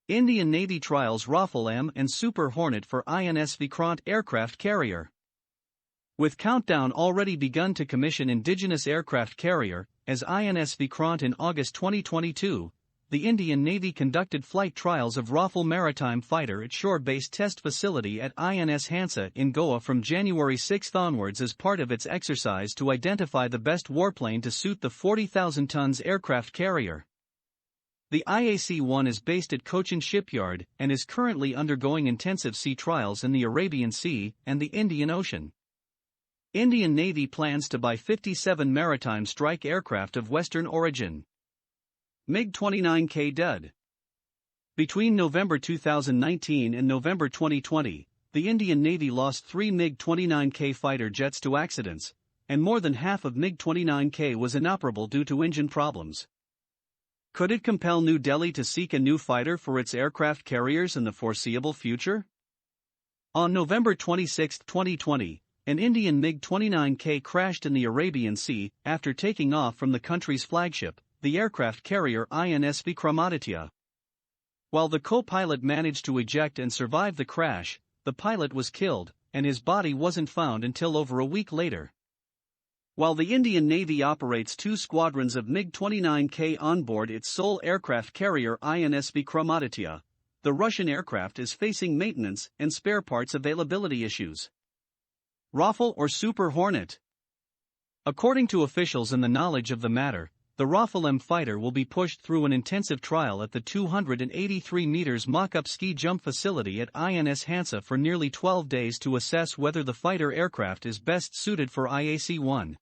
Indian Navy trials Rafale and Super Hornet for INS Vikrant aircraft carrier. With countdown already begun to commission indigenous aircraft carrier, as INS Vikrant in August 2022, the Indian Navy conducted flight trials of Raful Maritime fighter at shore-based test facility at INS Hansa in Goa from January 6 onwards as part of its exercise to identify the best warplane to suit the 40,000 tons aircraft carrier. The IAC-1 is based at Cochin Shipyard and is currently undergoing intensive sea trials in the Arabian Sea and the Indian Ocean. Indian Navy plans to buy 57 maritime strike aircraft of Western origin. MiG-29K dud. Between November 2019 and November 2020, the Indian Navy lost 3 MiG-29K fighter jets to accidents, and more than half of MiG-29K was inoperable due to engine problems. Could it compel New Delhi to seek a new fighter for its aircraft carriers in the foreseeable future? On November 26, 2020, an Indian MiG-29K crashed in the Arabian Sea after taking off from the country's flagship, the aircraft carrier INS Vikrant. While the co-pilot managed to eject and survive the crash, the pilot was killed, and his body wasn't found until over a week later. While the Indian Navy operates 2 squadrons of MiG-29K on board its sole aircraft carrier INS Vikrant, the Russian aircraft is facing maintenance and spare parts availability issues. Rafale or Super Hornet? According to officials in the knowledge of the matter, the Rafale fighter will be pushed through an intensive trial at the 283 meters mock-up ski jump facility at INS Hansa for nearly 12 days to assess whether the fighter aircraft is best suited for IAC-1.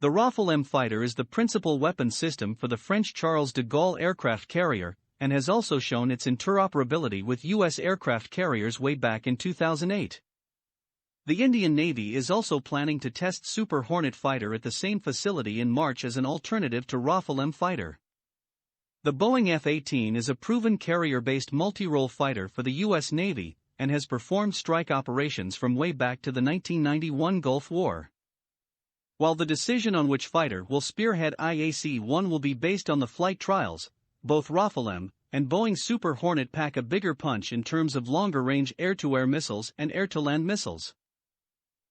The Rafale fighter is the principal weapon system for the French Charles de Gaulle aircraft carrier, and has also shown its interoperability with U.S. aircraft carriers way back in 2008. The Indian Navy is also planning to test Super Hornet fighter at the same facility in March as an alternative to Rafale fighter. The Boeing F-18 is a proven carrier-based multi-role fighter for the U.S. Navy, and has performed strike operations from way back to the 1991 Gulf War. While the decision on which fighter will spearhead IAC-1 will be based on the flight trials, both Rafale and Boeing Super Hornet pack a bigger punch in terms of longer-range air-to-air missiles and air-to-land missiles.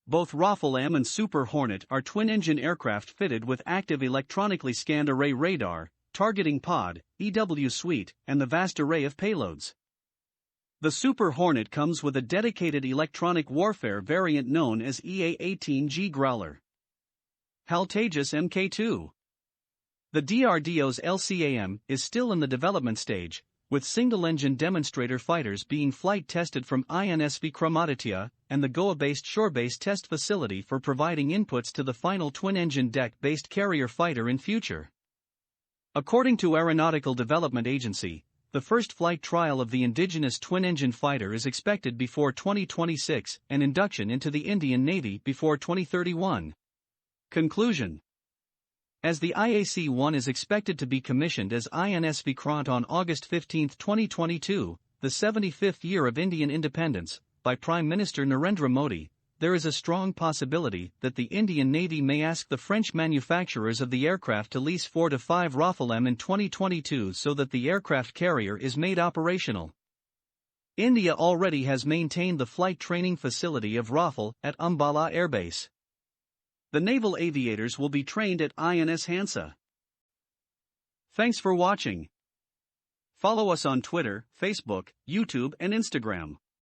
Both Rafale and Super Hornet are twin-engine aircraft fitted with Active Electronically Scanned Array radar, targeting pod, EW suite, and the vast array of payloads. The Super Hornet comes with a dedicated electronic warfare variant known as EA-18G Growler. HAL Tejas Mk2. The DRDO's LCAM is still in the development stage, with single-engine demonstrator fighters being flight tested from INS Vikrant and the Goa-based shore-based test facility for providing inputs to the final twin-engine deck-based carrier fighter in future. According to Aeronautical Development Agency, the first flight trial of the indigenous twin-engine fighter is expected before 2026 and induction into the Indian Navy before 2031. Conclusion. As the IAC-1 is expected to be commissioned as INS Vikrant on August 15, 2022, the 75th year of Indian independence, by Prime Minister Narendra Modi, there is a strong possibility that the Indian Navy may ask the French manufacturers of the aircraft to lease 4 to 5 Rafale in 2022 so that the aircraft carrier is made operational. India already has maintained the flight training facility of Rafale at Ambala Air Base. The naval aviators will be trained at INS Hansa. Thanks for watching. Follow us on Twitter, Facebook, YouTube, and Instagram.